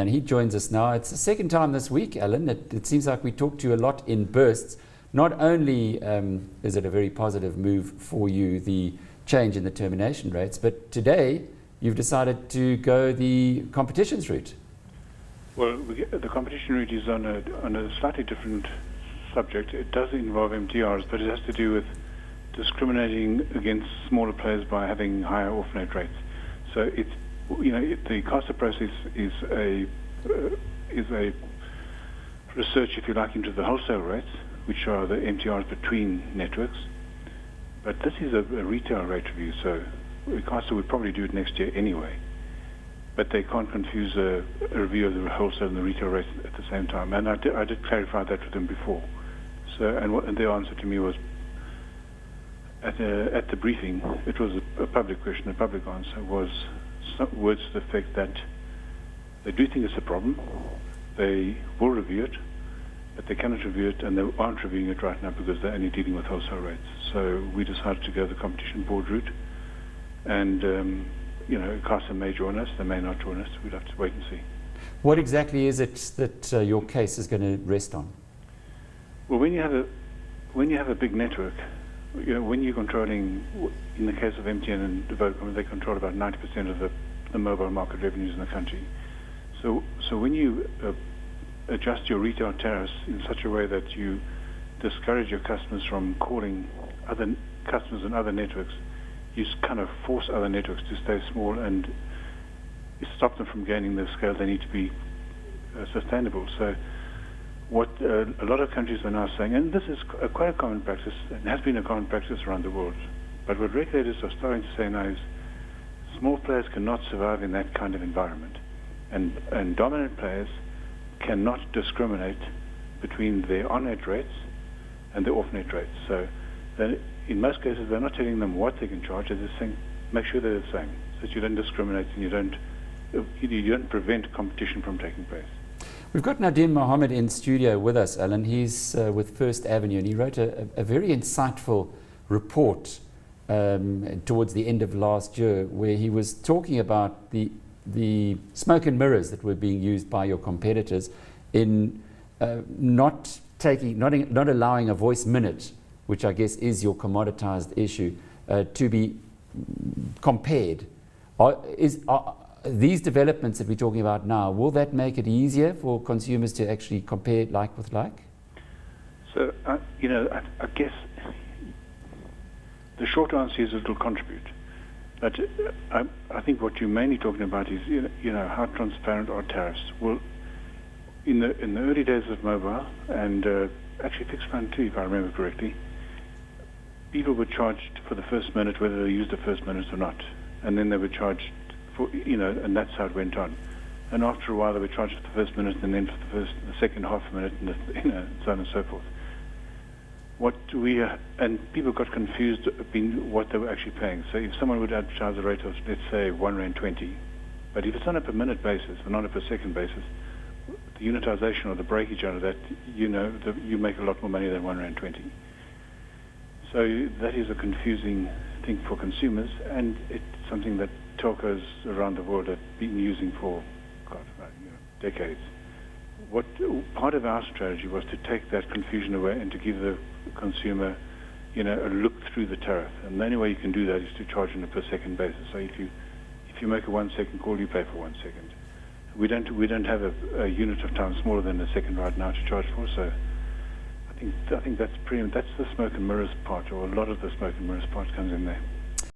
and he joins us now. It's the second time this week, Alan. It seems like we talk to you a lot in bursts. Not only is it a very positive move for you, the change in the termination rates, but today you've decided to go the competitions route. Well, the competition route is on a slightly different subject. It does involve MTRs, but it has to do with discriminating against smaller players by having higher off-net rates. So it's, the CASA process is a research, if you like, into the wholesale rates, which are the MTRs between networks. But this is a retail rate review, so CASA would probably do it next year anyway. But they can't confuse a review of the wholesale and the retail rates at the same time. And I did clarify that with them before. So, and their answer to me was, at the briefing, it was a public question. The public answer was some words to the effect that they do think it's a problem. They will review it, but they cannot review it, and they aren't reviewing it right now because they're only dealing with wholesale rates. So we decided to go the competition board route, and CASA may join us, they may not join us. We'd have to wait and see. What exactly is it that your case is going to rest on? Well, when you have a big network, when you're controlling, in the case of MTN and Vodacom, they control about 90% of the mobile market revenues in the country. So when you adjust your retail tariffs in such a way that you discourage your customers from calling other customers and other networks, you kind of force other networks to stay small and stop them from gaining the scale they need to be sustainable. So what a lot of countries are now saying, and this is quite a common practice, and has been a common practice around the world, but what regulators are starting to say now is small players cannot survive in that kind of environment, and dominant players cannot discriminate between their on-net rates and their off-net rates. So in most cases, they're not telling them what they can charge, they're just saying, make sure they're the same, so that you don't discriminate and you don't prevent competition from taking place. We've got Nadim Mohammed in studio with us, Alan. He's with First Avenue, and he wrote a very insightful report towards the end of last year, where he was talking about the smoke and mirrors that were being used by your competitors in not allowing a voice minute, which I guess is your commoditized issue, to be compared. These developments that we're talking about now, will that make it easier for consumers to actually compare like with like? So, I guess the short answer is it will contribute. But I think what you're mainly talking about is, how transparent are tariffs? Well, in the early days of mobile, and actually fixed line too, if I remember correctly, people were charged for the first minute whether they used the first minute or not. And then they were charged and that's how it went on. And after a while, they were charged for the first minute, and then for the second half a minute, and so on and so forth. And people got confused in what they were actually paying. So if someone would advertise a rate of, let's say, R1.20, but if it's on a per minute basis and not a per second basis, the unitization or the breakage out of that, you make a lot more money than R1.20. So that is a confusing thing for consumers, and it's something that telcos around the world have been using for decades. Part of our strategy was to take that confusion away and to give the consumer, a look through the tariff. And the only way you can do that is to charge on a per second basis. So if you make a 1 second call, you pay for 1 second. We don't have a unit of time smaller than a second right now to charge for. So I think that's the smoke and mirrors part, or a lot of the smoke and mirrors part comes in there.